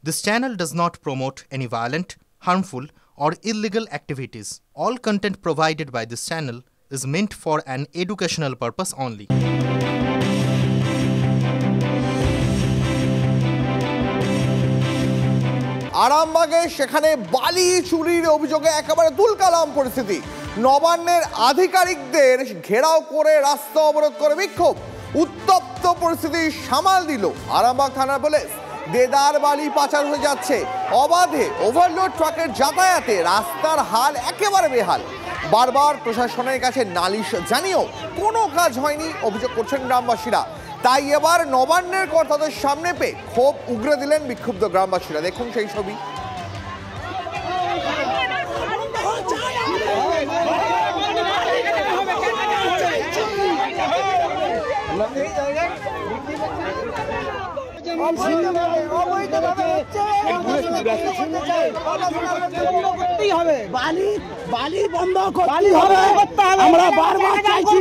This channel does not promote any violent, harmful, or illegal activities. All content provided by this channel is meant for an educational purpose only. আরামবাগে সেখানে বালি চুরির অভিযোগে একেবারে তুলকালাম পরিস্থিতি। নবান্নের আধিকারিকদের ঘেরাও করে রাস্তা অবরোধ করে বিক্ষোভ। উত্তপ্ত পরিস্থিতি সামাল দিল আরামবাগ থানার পুলিশ। দেদার বালি পাচার হয়ে যাচ্ছে, অবাধে ওভারলোড ট্রাকের যাতায়াতে রাস্তার হাল একেবারে বেহাল। বারবার প্রশাসনের কাছে নালিশ জানিয়েও কোনো কাজ হয়নি অভিযোগ করছেন গ্রামবাসীরা। তাই এবার নবান্নের কর্তাদের সামনে পেয়ে ক্ষোভ উগরে দিলেন বিক্ষুব্ধ গ্রামবাসীরা। দেখুন সেই ছবি। বালি বন্ধ করতে হবে। আমরা বারবার চাইছি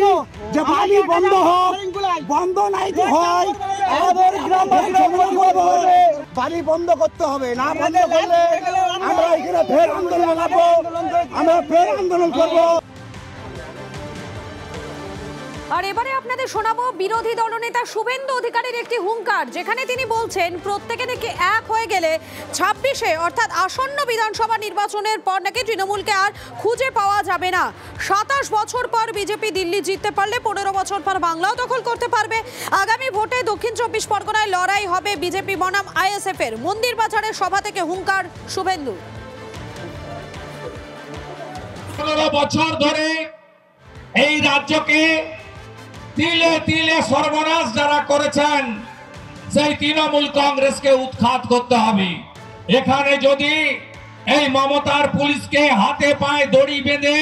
যে বালি বন্ধ হোক, বন্ধ নাই তো হয় বালি বন্ধ করতে হবে। না বন্ধ করলে আমরা এখানে ফের আন্দোলন করবো, আমরা ফের আন্দোলন করবো। আর এবারে আপনাদের শোনাবো বিরোধী দলনেতা শুভেন্দু অধিকারীর একটি হুঙ্কার, যেখানে তিনি বলছেন প্রত্যেকে নাকি এক হয়ে গেলে 26-এ অর্থাৎ আসন্ন বিধানসভা নির্বাচনের পর নাকি তৃণমূলকে আর খুঁজে পাওয়া যাবে না। 27 বছর পর বিজেপি দিল্লি জিততে পারলে 15 বছর পর বাংলাও দখল করতে পারবে। আগামী ভোটে দক্ষিণ 24 পরগনায় লড়াই হবে বিজেপি বনাম আইএসএফ এর। মন্দির বাজারের সভা থেকে হুঙ্কার শুভেন্দু। 15 বছর ধরে এই রাজ্যকে তিলে তিলে সর্বনাশ যারা করেছেন সেই তৃণমূল কংগ্রেসকে উৎখাত করতে হবে। এখানে যদি এই মমতার পুলিশকে হাতে পায়ে দড়ি বেঁধে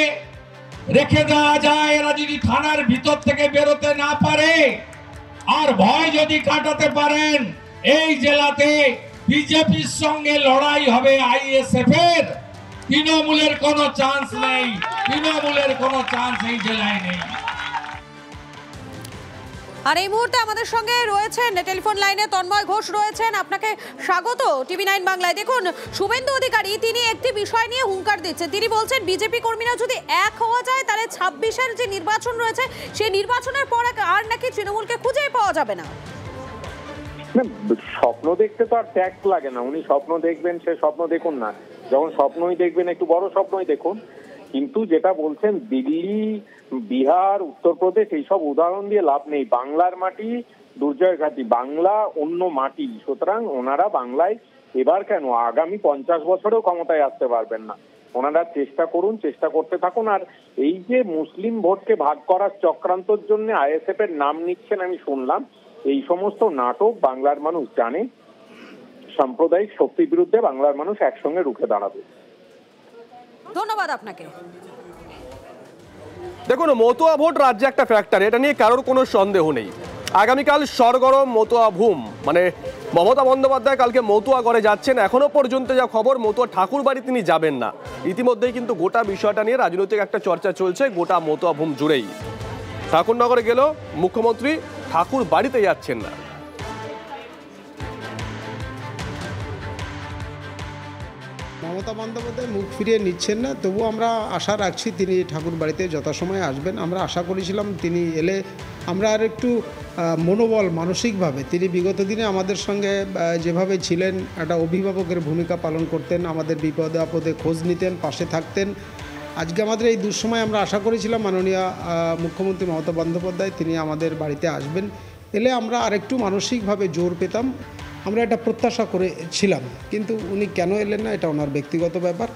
রেখে দেওয়া যায়, এরা যদি থানার ভিতর থেকে বেরোতে না পারে আর ভয় যদি কাটাতে পারেন, এই জেলাতে বিজেপির সঙ্গে লড়াই হবে আইএসএফ এর। তৃণমূলের কোনো চান্স নেই, তৃণমূলের কোনো চান্স এই জেলায় নেই। আর এই মুহূর্তে আমাদের সঙ্গে রয়েছেন টেলিফোন লাইনে তন্ময় ঘোষ রয়েছেন। আপনাকে স্বাগত TV9 বাংলায়। দেখুন, শুভেন্দু অধিকারী তিনি একটি বিষয় নিয়ে হুঙ্কার দিচ্ছেন। তিনি বলছেন বিজেপি কর্মীরা যদি এক হওয়া যায় তাহলে 26-এর যে নির্বাচন রয়েছে সেই নির্বাচনের পর আর নাকি তৃণমূলকে খুঁজেই পাওয়া যাবে না। স্বপ্ন দেখতে তো আর ট্যাক্স লাগে না। উনি স্বপ্ন দেখবেন, সে স্বপ্ন দেখুন না। যখন স্বপ্নই দেখবেন একটু বড় স্বপ্নই দেখুন। কিন্তু যেটা বলছেন দিল্লি, বিহার, উত্তরপ্রদেশ এইসব উদাহরণ দিয়ে লাভ নেই। বাংলার মাটি দুর্জয় ঘাটি, বাংলা অন্য মাটি। সুতরাং ওনারা বাংলায় এবার কেন আগামী 50 বছরেও ক্ষমতায় আসতে পারবেন না। ওনারা চেষ্টা করুন, চেষ্টা করতে থাকুন। আর এই যে মুসলিম ভোটকে ভাগ করার চক্রান্তর জন্য আইএসএফ এর নাম নিচ্ছেন আমি শুনলাম, এই সমস্ত নাটক বাংলার মানুষ জানে। সাম্প্রদায়িক শক্তির বিরুদ্ধে বাংলার মানুষ একসঙ্গে রুখে দাঁড়াবে। ধন্যবাদ আপনাকে। দেখুন, মতুয়া ভোট রাজ্যে একটা ফ্যাক্টর, এটা নিয়ে কারোর কোনো সন্দেহ নেই। আগামীকাল সরগরম মতুয়া ভূম, মানে মমতা বন্দ্যোপাধ্যায় কালকে মতুয়াগড়ে যাচ্ছেন। এখনো পর্যন্ত যা খবর, মতুয়া ঠাকুর বাড়ি তিনি যাবেন না। ইতিমধ্যেই কিন্তু গোটা বিষয়টা নিয়ে রাজনৈতিক একটা চর্চা চলছে গোটা মতুয়া ভূম জুড়েই। ঠাকুরনগরে গেল মুখ্যমন্ত্রী, ঠাকুর বাড়িতে যাচ্ছেন না। মমতা বন্দ্যোপাধ্যায় মুখ ফিরিয়ে নিচ্ছেন না, তবু আমরা আশা রাখছি তিনি ঠাকুর বাড়িতে যথাসময়ে আসবেন। আমরা আশা করেছিলাম তিনি এলে আমরা আর একটু মনোবল মানসিকভাবে, তিনি বিগত দিনে আমাদের সঙ্গে যেভাবে ছিলেন, একটা অভিভাবকের ভূমিকা পালন করতেন, আমাদের বিপদে আপদে খোঁজ নিতেন, পাশে থাকতেন। আজকে আমাদের এই দুঃসময় আমরা আশা করেছিলাম মাননীয় মুখ্যমন্ত্রী মমতা বন্দ্যোপাধ্যায় তিনি আমাদের বাড়িতে আসবেন। এলে আমরা আরেকটু মানসিকভাবে জোর পেতাম, আমরা এটা প্রত্যাশা করেছিলাম। কিন্তু উনি কেন এলেন না, এটা ওনার ব্যক্তিগত ব্যাপার।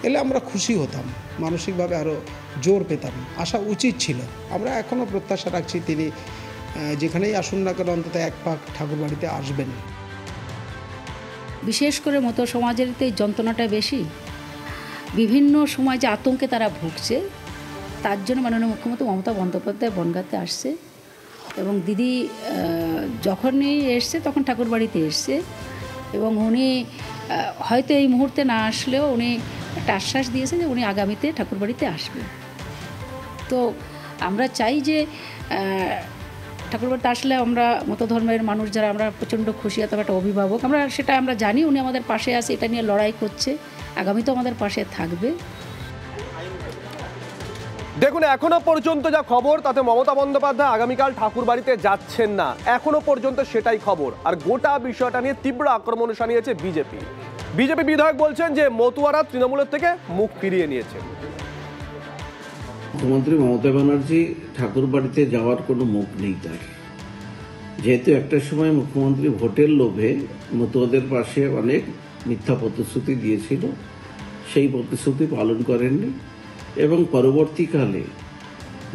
এলে আমরা খুশি হতাম, মানসিকভাবে আরও জোর পেতাম, আসা উচিত ছিল। আমরা এখনও প্রত্যাশা রাখছি তিনি যেখানেই আসুন না কেন অন্তত এক পাক ঠাকুর বাড়িতে আসবেন। বিশেষ করে মতো সমাজের এই যন্ত্রণাটা বেশি, বিভিন্ন সময় যে আতঙ্কে তারা ভুগছে, তার জন্য মাননীয় মুখ্যমন্ত্রী মমতা বন্দ্যোপাধ্যায় বনগাঁতে আসছে। এবং দিদি যখনই এসছে তখন ঠাকুর বাড়িতে এসছে, এবং উনি হয়তো এই মুহূর্তে না আসলেও উনি একটা আশ্বাস দিয়েছেন যে উনি আগামীতে ঠাকুর বাড়িতে আসবেন। তো আমরা চাই যে ঠাকুরবাড়িতে আসলে আমরা মতো ধর্মের মানুষ যারা আমরা প্রচণ্ড খুশি, অথবা একটা অভিভাবক সেটা আমরা জানি উনি আমাদের পাশে আছে, এটা নিয়ে লড়াই করছে, আগামীতেও আমাদের পাশে থাকবে। দেখুন, এখনো পর্যন্ত যা খবর তাতে মমতা বন্দ্যোপাধ্যায় আগামীকাল ঠাকুরবাড়িতে যাচ্ছেন না, এখনো পর্যন্ত সেটাই খবর। আর গোটা বিষয়টা নিয়ে তীব্র আক্রমণ শানিয়েছে বিজেপি। বিজেপি বিধায়ক বলছেন যে মতুয়ারা তৃণমূলের থেকে মুখ ফিরিয়ে নিয়েছে। মুখ্যমন্ত্রী মমতা ব্যানার্জি ঠাকুরবাড়িতে যাওয়ার কোনো মুখ নেই তার, যেহেতু একটা সময় মুখ্যমন্ত্রী ভোটের লোভে মতুয়াদের পাশে অনেক মিথ্যা প্রতিশ্রুতি দিয়েছিল, সেই প্রতিশ্রুতি পালন করেননি। এবং পরবর্তীকালে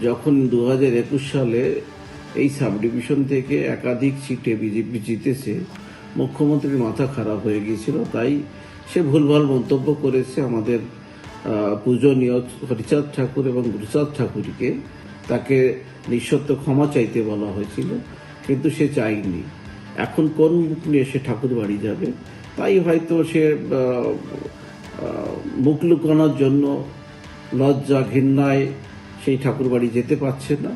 যখন 2021 সালে এই সাব ডিভিশন থেকে একাধিক সিটে বিজেপি জিতেছে, মুখ্যমন্ত্রীর মাথা খারাপ হয়ে গিয়েছিল, তাই সে ভুলভাল মন্তব্য করেছে আমাদের পূজনীয় হরিচাঁদ ঠাকুর এবং গুরুচাঁদ ঠাকুরকে। তাকে নিঃশর্ত ক্ষমা চাইতে বলা হয়েছিল, কিন্তু সে চায়নি। এখন কোন মুখ নিয়ে সে ঠাকুর বাড়ি যাবে, তাই হয়তো সে মুখ লুকানোর জন্য লজ্জা ঘৃণায় সেই ঠাকুর বাড়ি যেতে পারছে না।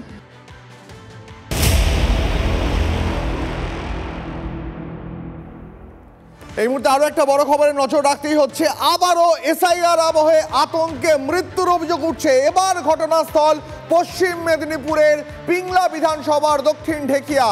এই মুহূর্তে আরো একটা বড় খবরে নজর রাখতেই হচ্ছে। আবারও এসআইআর আবহে আতঙ্কে মৃত্যুর অভিযোগ উঠছে। এবার ঘটনাস্থল পশ্চিম মেদিনীপুরের পিংলা বিধানসভার দক্ষিণ ঢেকিয়া।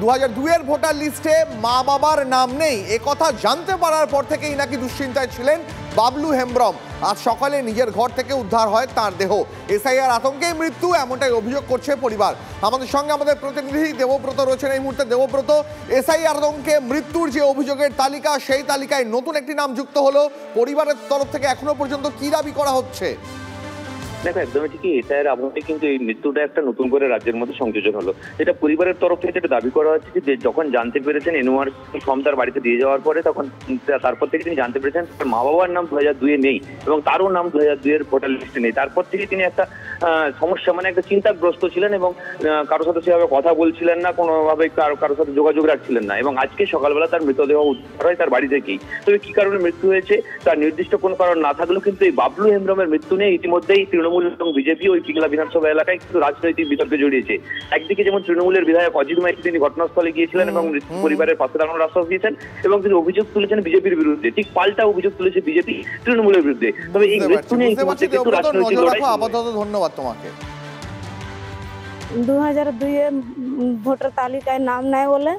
2002-এর ভোটার লিস্টে মা বাবার নাম নেই, একথা জানতে পারার পর থেকেই নাকি দুশ্চিন্তায় ছিলেন বাবলু হেমব্রম। আজ সকালে নিজের ঘর থেকে উদ্ধার হয় তার দেহ। এসআইআর আতঙ্কেই মৃত্যু, এমনটাই অভিযোগ করছে পরিবার। আমাদের সঙ্গে আমাদের প্রতিনিধি দেবব্রত রয়েছেন এই মুহূর্তে। দেবব্রত, এসআইআর আতঙ্কে মৃত্যুর যে অভিযোগের তালিকা, সেই তালিকায় নতুন একটি নাম যুক্ত হলো। পরিবারের তরফ থেকে এখনো পর্যন্ত কি দাবি করা হচ্ছে? দেখো, একদমই ঠিকই। এসআইআর আবহে কিন্তু এই মৃত্যুটা একটা নতুন করে রাজ্যের মধ্যে সংযোজন হলো। এটা পরিবারের তরফ থেকে যেটা দাবি করা হচ্ছে যে যখন জানতে পেরেছেন এনওআর ফর্ম তার বাড়িতে দিয়ে যাওয়ার পরে, তখন তারপর থেকে তিনি জানতে পেরেছেন তার মা বাবার নাম 2002-এ নেই এবং তারও নাম 2002-এর ভোটার লিস্টে নেই। তারপর থেকে তিনি একটা সমস্যা, একটা চিন্তাগ্রস্ত ছিলেন এবং কারোর সাথে সেভাবে কথা বলছিলেন না, কোনোভাবে কারোর সাথে যোগাযোগ রাখছিলেন না। এবং আজকে সকালবেলা তার মৃতদেহ উদ্ধার হয় তার বাড়ি থেকেই। তবে কি কারণে মৃত্যু হয়েছে তার নির্দিষ্ট কোনো কারণ না থাকলেও কিন্তু এই বাবলু হেমব্রমের মৃত্যু নিয়ে ইতিমধ্যেই তৃণমূল এবং বিজেপি ওই পিংলা বিধানসভা এলাকায় কিন্তু রাজনৈতিক বিতর্কে জড়িয়েছে। একদিকে যেমন তৃণমূলের বিধায়ক অজিত মাইতি তিনি ঘটনাস্থলে গিয়েছিলেন এবং পরিবারের পাশে দাঁড়ানোর আশ্বাস দিয়েছেন এবং তিনি অভিযোগ তুলেছেন বিজেপির বিরুদ্ধে। ঠিক পাল্টা অভিযোগ তুলেছে বিজেপি তৃণমূলের বিরুদ্ধে। তবে এই মৃত্যু নিয়ে ইতিমধ্যে কিন্তু রাজনৈতিক লড়াই। আপাতত ধন্যবাদ তোমাকে। 2002-এ ভোটার তালিকায় নাম নাই বলে।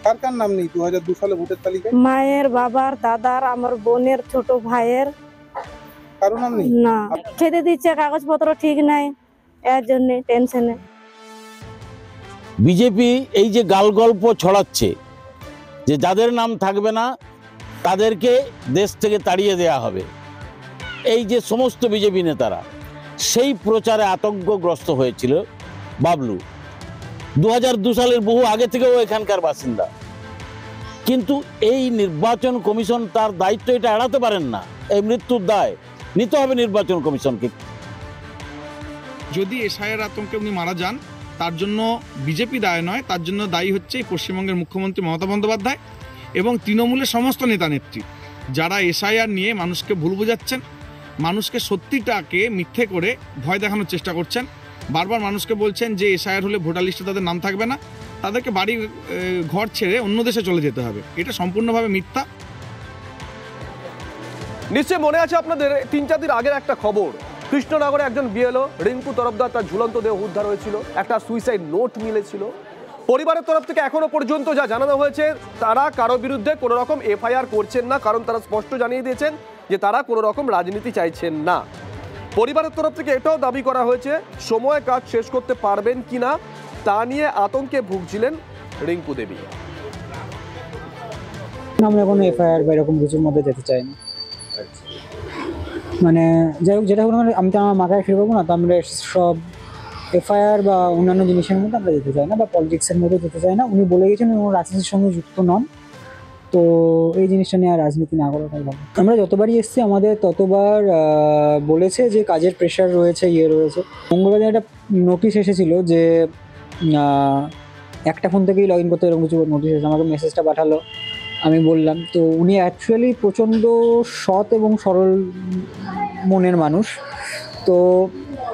কার কার নাম নেই 2002 সালে ভোটার তালিকায়? মায়ের, বাবার, দাদার, আমার বোনের, ছোট ভাইয়ের কারো নাম নেই। না, খেতে দিচ্ছে, কাগজপত্র ঠিক নাই, এর জন্য টেনশনে। বিজেপি এই যে গাল গল্প ছড়াচ্ছে যে যাদের নাম থাকবে না তাদেরকে দেশ থেকে তাড়িয়ে দেয়া হবে, এই যে সমস্ত বিজেপি নেতারা, সেই প্রচারে আতঙ্কগ্রস্ত হয়েছিল বাবলু। 2002 সালের বহু আগে থেকেও এখানকার বাসিন্দা, কিন্তু এই নির্বাচন কমিশন তার দায়িত্ব এটা এড়াতে পারেন না। এই মৃত্যুর দায় নিতে হবে নির্বাচন কমিশনকে। যদি এসআইআর আতঙ্কে উনি মারা যান, তার জন্য বিজেপি দায় নয়, তার জন্য দায়ী হচ্ছে পশ্চিমবঙ্গের মুখ্যমন্ত্রী মমতা বন্দ্যোপাধ্যায় এবং তৃণমূলের সমস্ত নেতা নেত্রী, যারা এসআইআর নিয়ে মানুষকে ভুল বোঝাচ্ছেন, মানুষকে সত্যিটাকে মিথ্যে করে ভয় দেখানোর চেষ্টা করছেন। বারবার মানুষকে বলছেন যে এসআইআর হলে ভোটার লিস্টে তাদের নাম থাকবে না, তাদেরকে বাড়ি ঘর ছেড়ে অন্য দেশে চলে যেতে হবে। এটা সম্পূর্ণভাবে মিথ্যা। নিশ্চয় মনে আছে আপনাদের 3-4 দিন আগের একটা খবর, কৃষ্ণনগরে একজন বিএলও রিঙ্কু তরফদার তার ঝুলন্ত দেহ উদ্ধার হয়েছিল, একটা সুইসাইড নোট মিলেছিল। পরিবারের তরফ থেকে এখনো পর্যন্ত যা জানানো হয়েছে, তারা কারো বিরুদ্ধে কোনো রকম এফআইআর করছেন না, কারণ তারা স্পষ্ট জানিয়ে দিয়েছেন যে তারা কোনো রকম রাজনীতি চাইছেন না। পরিবারের তরফ থেকে এটাও দাবি করা হয়েছে সময় কাজ শেষ করতে পারবেন কিনা তা নিয়ে আতঙ্কে ভুগছিলেন রিঙ্কু দেবী। আমরা কোনো এফআইআর বা এরকম কিছুর মধ্যে যেতে চাই না। মানে যাই হোক, যেটা হলো আমি তো আমার মাথায় ফিরে পাবো না, তো আমরা সব এফআইআর বা অন্যান্য জিনিসের মধ্যে আমরা যেতে চাই না, বা পলিটিক্সের মধ্যে যেতে চাই না। উনি বলে গেছেন উনি রাজনীতির সঙ্গে যুক্ত নন, তো এই জিনিসটা নিয়ে আর রাজনীতি না করাটাই ভালো। আমরা যতবারই এসেছি আমাদের ততবার বলেছে যে কাজের প্রেশার রয়েছে, রয়েছে। মঙ্গলবার একটা নোটিশ এসেছিল যে একটা ফোন থেকেই লগ ইন করতে, এরকম কিছু নোটিশ এসেছে। আমাকে মেসেজটা পাঠালো, আমি বললাম। তো উনি অ্যাকচুয়ালি প্রচণ্ড সৎ এবং সরল মনের মানুষ, তো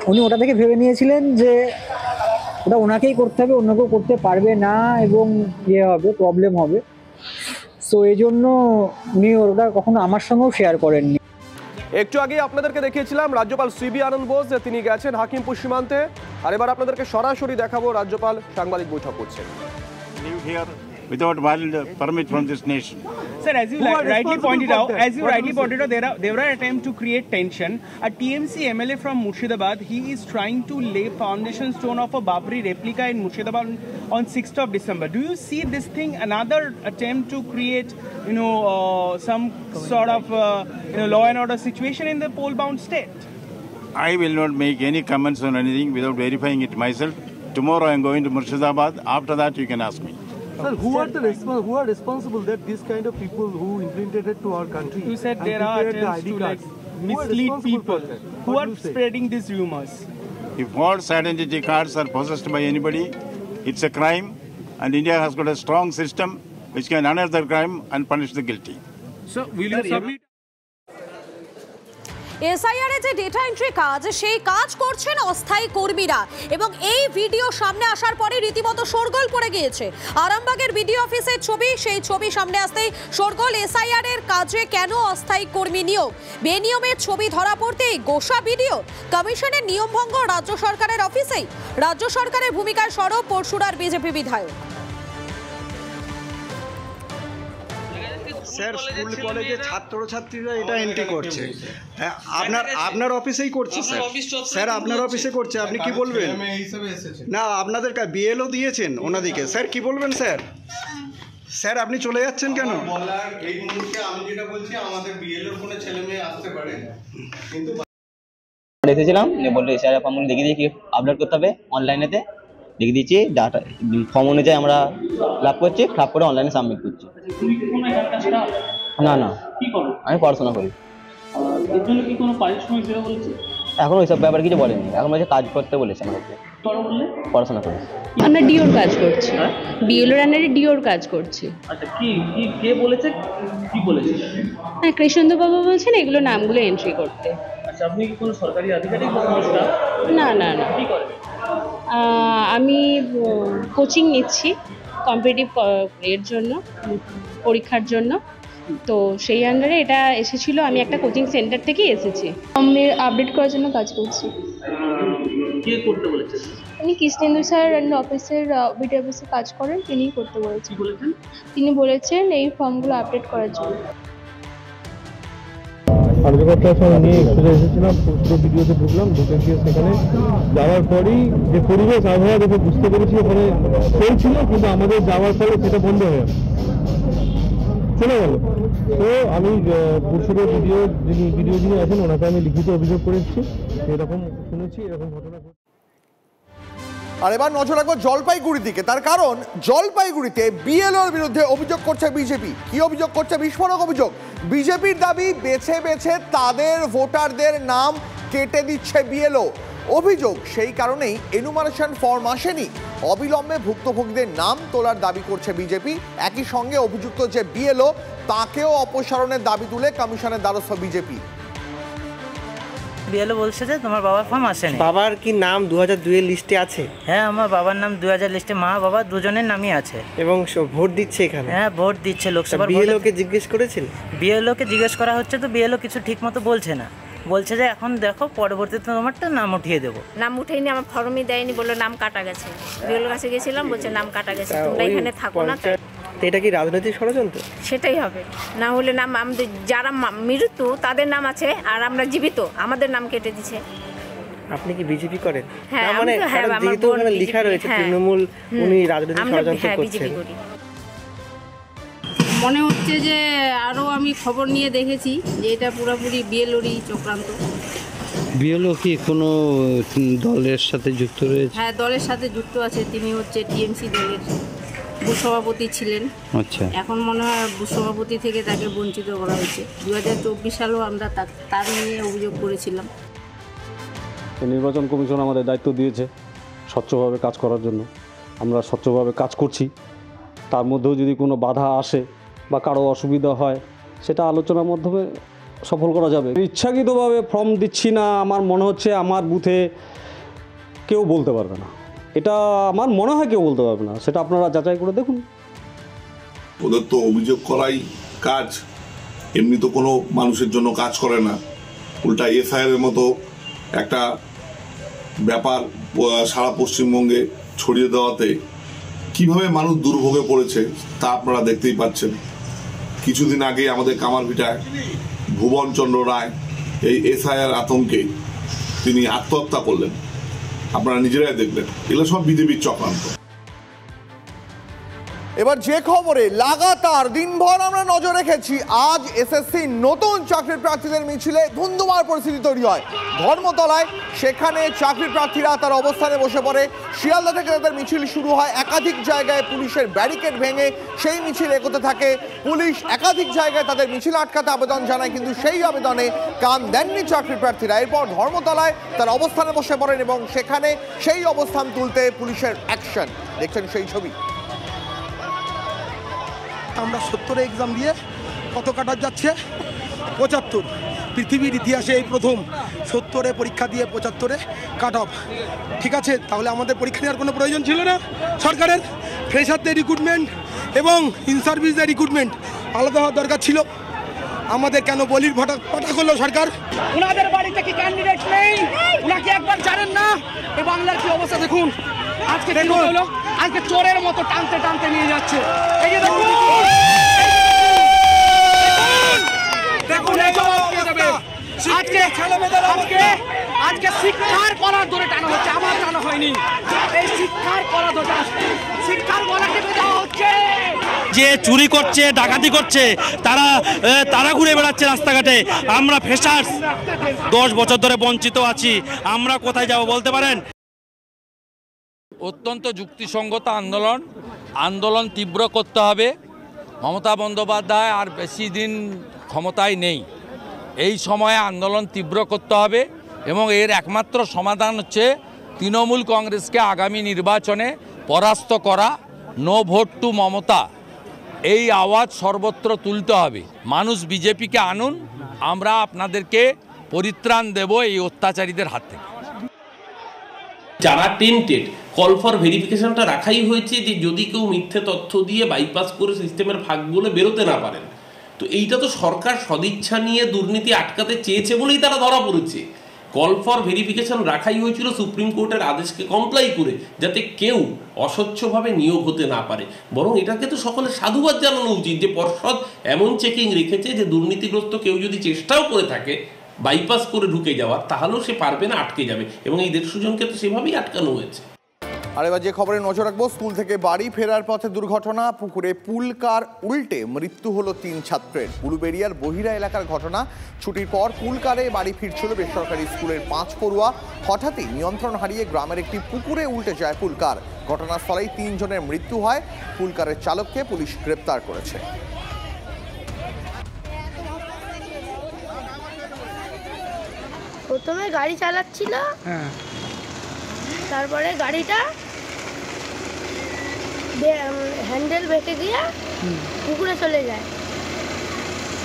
উনি ওটা থেকে ভেবে নিয়েছিলেন যে ওটা ওনাকেই করতে হবে, অন্য কেউ করতে পারবে না এবং হবে প্রবলেম হবে। সো এই জন্য উনি ওটা কখনো আমার সঙ্গেও শেয়ার করেননি। একটু আগে আপনাদেরকে দেখিয়েছিলাম রাজ্যপাল সিবি আনন্দ বোস যে তিনি গেছেন হাকিমপুর সীমান্তে, আর এবার আপনাদেরকে সরাসরি দেখাবো রাজ্যপাল সাংবাদিক বৈঠক করছেন। Without valid permit from this nation. Sir, as you rightly pointed out, there were attempts to create tension. A TMC MLA from Murshidabad, he is trying to lay foundation stone of a Babri replica in Murshidabad on 6th of December. Do you see this thing another attempt to create, some sort of, law and order situation in the poll-bound state? I will not make any comments on anything without verifying it myself. Tomorrow I am going to Murshidabad. After that, you can ask me. Sir, who are responsible that this kind of people who infiltrated to our country? You said there are attempts to mislead people. Who are spreading these rumors? If false identity cards are possessed by anybody, it's a crime, and India has got a strong system which can unearth the crime and punish the guilty. So, will you submit? SIR এর যে data entry কাজ, সেই কাজ করছেন অস্থায়ী কর্মীরা, এবং এই ভিডিও সামনে আসার পরে রীতিমতো শোরগোল পড়ে গিয়েছে। আরামবাগের বিডিও অফিসের ছবি, সেই ছবি সামনে আসতেই শোরগোল। এসআইআর এর কাজে কেন অস্থায়ী কর্মী নিয়োগ? বেনিয়মের ছবি ধরা পড়তেই গোসা ভিডিও। কমিশনের নিয়মভঙ্গ রাজ্য সরকারের অফিসেই। রাজ্য সরকারের ভূমিকায় সরব পরশুরার বিজেপি বিধায়ক। স্যার, স্কুল কলেজে ছাত্রছাত্রীরা এটা এন্ট্রি করছে, আপনার অফিসেই করছে স্যার। স্যার, আপনার অফিসে করছে, আপনি কি বলবেন? না, আপনাদের বিএলও দিয়েছেন ওনাদিকে। স্যার কি বলবেন স্যার? স্যার আপনি চলে যাচ্ছেন কেন? এই মুহূর্তে আমি যেটা বলছি, আমাদের বিএলওর কোনো ছেলে মেয়ে আসতে পারে, কিন্তু এসেছিলাম বললো এসআইআর ফর্ম দেখিয়ে দিয়ে কি আপলোড করতে হবে অনলাইনেতে, দেখিয়ে দিচ্ছি। ডাটা ফর্ম অনুযায়ী আমরা ফিল আপ করছি, ফিল আপ করে অনলাইনে সাবমিট করছি। না না, আমি পড়াশোনা করি। এখন ওইসব ব্যাপারে কিছু বলেনি, এখন বলছে কাজ করতে বলেছে আমাদেরকে, পড়াশোনা করি। আমরা ডিওর কাজ করছি, বিএলওর আন্ডারে ডিওর কাজ করছি। আচ্ছা, কে বলেছে, কি বলেছে? হ্যাঁ, কৃষ্ণেন্দু বাবু বলছেন এগুলো নামগুলো এন্ট্রি করতে। আচ্ছা, আপনি কি কোনো সরকারি আধিকারিক? না না না, কি করেন? আমি কোচিং নিচ্ছি কম্পিটিটিভ এর জন্য, পরীক্ষার জন্য। তো সেই আন্ডারে এটা এসেছিল, আমি একটা কোচিং সেন্টার থেকে এসেছি। আমি আপডেট করার জন্য কাজ করছি। কে করতে বলেছে? উনি কৃষ্ণেন্দু স্যার অফিসের বিডি অফিসে কাজ করেন, তিনিই করতে বলেছেন। তিনি বলেছেন এই ফর্মগুলো আপডেট করার জন্য। কার্যকর্তার সঙ্গে নিয়ে একটু এসেছিলাম, পুরো ভিডিওতে ঢুকলাম, ঢুকে গিয়ে সেখানে যাওয়ার পরই যে পরিবেশ আবহাওয়া দেখে বুঝতে পেরেছি ওখানে চলছিল, কিন্তু আমাদের যাওয়ার ফলে সেটা বন্ধ হয়ে চলে গেল। তো আমি পুরসুরের যিনি আছেন ওনাকে আমি লিখিত অভিযোগ করে এসেছি, এরকম শুনেছি, এরকম ঘটনা। আর এবার নজর রাখবো জলপাইগুড়ির দিকে, তার কারণ জলপাইগুড়িতে বিএলওর বিরুদ্ধে অভিযোগ করছে বিজেপি। কি অভিযোগ করছে? বিস্ফোরক অভিযোগ। বিজেপির দাবি বেছে বেছে তাদের ভোটারদের নাম কেটে দিচ্ছে বিএলও। অভিযোগ সেই কারণেই এনুমারেশন ফর্ম আসেনি, অবিলম্বে ভুক্তভোগীদের নাম তোলার দাবি করছে বিজেপি। একই সঙ্গে অভিযুক্ত যে বিএলও তাকেও অপসারণের দাবি তুলে কমিশনের দ্বারস্থ বিজেপি। বিএলও বলছে যে তোমার বাবার ফর্ম আসেনি। বাবার কি নাম 2002 এর লিস্টে আছে? হ্যাঁ, আমার বাবার নাম 2000 লিস্টে, মা বাবা দুজনের নামই আছে। এবং ভোট দিচ্ছে এখানে? হ্যাঁ, ভোট দিচ্ছে লোকসভার। বিএলওকে জিজ্ঞেস করেছিল? বিএলওকে জিজ্ঞেস করা হচ্ছে, তো বিএলও কিছু ঠিক মতো বলছে না, বলছে যে এখন দেখো পরবর্তীতে তোমারটা নাম উঠিয়ে দেবো। নাম উঠেইনি, আমার ফর্মই দেয়নি, বললো নাম কাটা গেছে। বিএলওর কাছে গেছিলাম, বলছে নাম কাটা গেছে, তোমরা এখানে থাকো না। এটা কি রাজনৈতিক ষড়যন্ত্র? সেটাই হবে, না হলে নাম আমাদের যারা মৃত্যু তাদের নাম আছে, আর আমরা জীবিত আমাদের নাম কেটে দিচ্ছে। আপনি কি বিজেপি করেন? হ্যাঁ, মানে যেহেতু ওখানে লেখা রয়েছে তৃণমূল, উনি রাজনৈতিক ষড়যন্ত্র করছেন। মনে হচ্ছে যে আরও আমি খবর নিয়ে দেখেছি যে এটা পুরোপুরি বিএলওরই চক্রান্ত। বিএলও কি কোনো দলের সাথে যুক্ত রয়েছে? হ্যাঁ, দলের সাথে যুক্ত আছে। তিনি হচ্ছে টিএমসি দলের বুথ সভাপতি ছিলেন। আচ্ছা, এখন মনে হয় বুথ সভাপতি থেকে তাকে বঞ্চিত করা হয়েছে। 2024 সালেও আমরা তার নিয়ে অভিযোগ করেছিলাম। নির্বাচন কমিশন আমাদের দায়িত্ব দিয়েছে স্বচ্ছভাবে কাজ করার জন্য, আমরা স্বচ্ছভাবে কাজ করছি। তার মধ্যেও যদি কোনো বাধা আসে বা কারো অসুবিধা হয়, সেটা আলোচনার মাধ্যমে সফল করা যাবে। ইচ্ছাকৃতভাবে ফর্ম দিচ্ছি না, আমার মনে হচ্ছে আমার বুথে কেউ বলতে পারবে না, এটা আমার মনে হয় কেউ বলতে পারবে না, সেটা আপনারা যাচাই করে দেখুন। ওদের তো অভিযোগ করাই কাজ, এমনি তো কোনো মানুষের জন্য কাজ করে না, উল্টা এসআইআর মতো একটা ব্যাপার সারা পশ্চিমবঙ্গে ছড়িয়ে দেওয়াতে কিভাবে মানুষ দুর্ভোগে পড়েছে তা আপনারা দেখতেই পাচ্ছেন। কিছুদিন আগে আমাদের কামারভিটায় ভুবনচন্দ্র রায় এই এসআইআর আতঙ্কে তিনি আত্মহত্যা করলেন, আপনারা নিজেরাই দেখলেন। এগুলো সব বিজেপির চক্রান্ত। এবার যে খবরে লাগাতার দিনভর আমরা নজর রেখেছি, আজ এসএসসি নতুন চাকরির প্রার্থীদের মিছিলে ধুন্ধুমার পরিস্থিতি তৈরি হয় ধর্মতলায়। সেখানে চাকরির প্রার্থীরা তার অবস্থানে বসে পড়ে। শিয়ালদা থেকে তাদের মিছিল শুরু হয়, একাধিক জায়গায় পুলিশের ব্যারিকেড ভেঙে সেই মিছিল এগোতে থাকে। পুলিশ একাধিক জায়গায় তাদের মিছিল আটকাতে আবেদন জানায়, কিন্তু সেই আবেদনে কান দেননি চাকরির প্রার্থীরা। এরপর ধর্মতলায় তার অবস্থানে বসে পড়েন এবং সেখানে সেই অবস্থান তুলতে পুলিশের অ্যাকশন। দেখছেন সেই ছবি। আমরা 70-এ এক্সাম দিয়ে কত কাটার যাচ্ছে 75। পৃথিবীর ইতিহাসে এই প্রথম 70-এ পরীক্ষা দিয়ে 75-এ কাট অফ। ঠিক আছে, তাহলে আমাদের পরীক্ষা নেওয়ার কোনো প্রয়োজন ছিল না। সরকারের ফ্রেশারদের রিক্রুটমেন্ট এবং ইন সার্ভিসদের রিক্রুটমেন্ট আলাদা হওয়ার দরকার ছিল। আমাদের কেন বলির পাঠা করলো সরকার? ওনাদের বাড়িতে কি ক্যান্ডিডেট নেই? ওনাকে একবার জানেন না? এ বাংলার কি অবস্থা দেখুন। আজকে দেখুন হলো, আজকে চোরের মতো টানতে টানতে নিয়ে যাচ্ছে। এই যে দেখুন, দেখুন আজকে আজকে শিক্ষার কলার ধরে টানা হচ্ছে, আমার টানা হয়নি। এই শিক্ষার কলার ধরে শিক্ষার গলা টিপে দেওয়া হচ্ছে। যে চুরি করছে, ডাকাতি করছে, তারা ঘুরে বেড়াচ্ছে রাস্তাঘাটে। আমরা ফ্রেশার্স 10 বছর ধরে বঞ্চিত আছি, আমরা কোথায় যাব বলতে পারেন? অত্যন্ত যুক্তিসঙ্গত আন্দোলন তীব্র করতে হবে। মমতা বন্দ্যোপাধ্যায় আর বেশি দিন ক্ষমতায় নেই, এই সময়ে আন্দোলন তীব্র করতে হবে এবং এর একমাত্র সমাধান হচ্ছে তৃণমূল কংগ্রেসকে আগামী নির্বাচনে পরাস্ত করা। নো ভোট টু মমতা, এই আওয়াজ সর্বত্র তুলতে হবে। মানুষ বিজেপিকে আনুন, আমরা আপনাদেরকে পরিত্রাণ দেব এই অত্যাচারীদের হাত থেকে। যারা টেন্টেড, কল ফর ভেরিফিকেশনটা রাখাই হয়েছে যে যদি কেউ মিথ্যে তথ্য দিয়ে বাইপাস করে সিস্টেমের ফাঁক বলে বেরোতে না পারেন। তো এইটা তো সরকার সদিচ্ছা নিয়ে দুর্নীতি আটকাতে চেয়েছে বলেই তারা ধরা পড়েছে। কল ফর ভেরিফিকেশন রাখাই হয়েছিল সুপ্রিম কোর্টের আদেশকে কমপ্লাই করে, যাতে কেউ অস্বচ্ছভাবে নিয়োগ হতে না পারে। বরং এটাকে তো সকলে সাধুবাদ জানানো উচিত যে পর্ষদ এমন চেকিং রেখেছে যে দুর্নীতিগ্রস্ত কেউ যদি চেষ্টাও করে থাকে বাইপাস করে ঢুকে যাওয়ার, তাহলেও সে পারবে না, আটকে যাবে। এবং এই 150 জনকে তো সেভাবেই আটকানো হয়েছে। আর এবার যে খবরে নজর রাখবো, স্কুল থেকে বাড়ি ফেরার পথে দুর্ঘটনা, পুকুরে পুলকার উল্টে মৃত্যু হলো 3 ছাত্রের। উলুবেড়িয়ার বহিরা এলাকার ঘটনা। ছুটির পর পুলকারে বাড়ি ফিরছিল বেসরকারি স্কুলের 5 পড়ুয়া। হঠাৎই নিয়ন্ত্রণ হারিয়ে গ্রামের একটি পুকুরে উল্টে যায় পুলকার। ঘটনাস্থলেই 3 জনের মৃত্যু হয়। পুলকারের চালককে পুলিশ গ্রেপ্তার করেছে। প্রথমে গাড়ি চালাচ্ছিল, তারপরে গাড়িটা হ্যান্ডেল বেঁকে গিয়ে পুকুরে চলে যায়।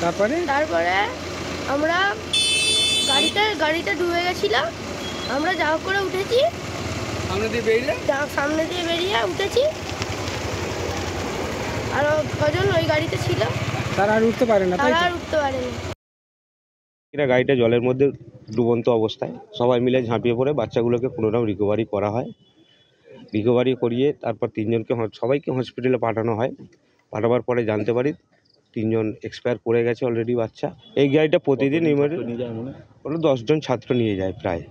তারপরে আমরা গাড়িটা ডুবে গেছিল, আমরা যা করে উঠেছি, সামনে দিয়ে বেরিয়ে উঠেছি। আর 6 জন ওই গাড়িতে ছিল, তারা আর উঠতে পারেনি। এরা গাড়িটা জলের মধ্যে ডুবন্ত অবস্থায় সবাই মিলে ঝাঁপিয়ে পড়ে বাচ্চাগুলোকে কোনোরকম রিকভারি করা হয়। রিকভারি করিয়ে তারপর 3 জনকে সবাইকে হসপিটালে পাঠানো হয়। পাঠাবার পরে জানতে পারি 3 জন এক্সপায়ার করে গেছে অলরেডি বাচ্চা। এই গাড়িটা প্রতিদিন 10 জন ছাত্র নিয়ে যায়, প্রায়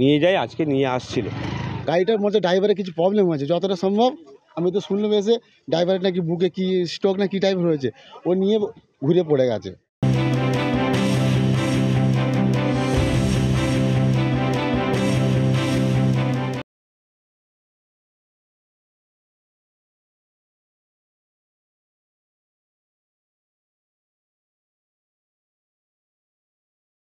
নিয়ে যায়, আজকে নিয়ে আসছিল। গাড়িটার মধ্যে ড্রাইভারের কিছু প্রবলেম হয়েছে যতটা সম্ভব। আমি তো শুনলাম এসে ড্রাইভারের নাকি বুকে কি স্ট্রোক না কি টাইপের হয়েছে, ও নিয়ে ঘুরে পড়ে গেছে।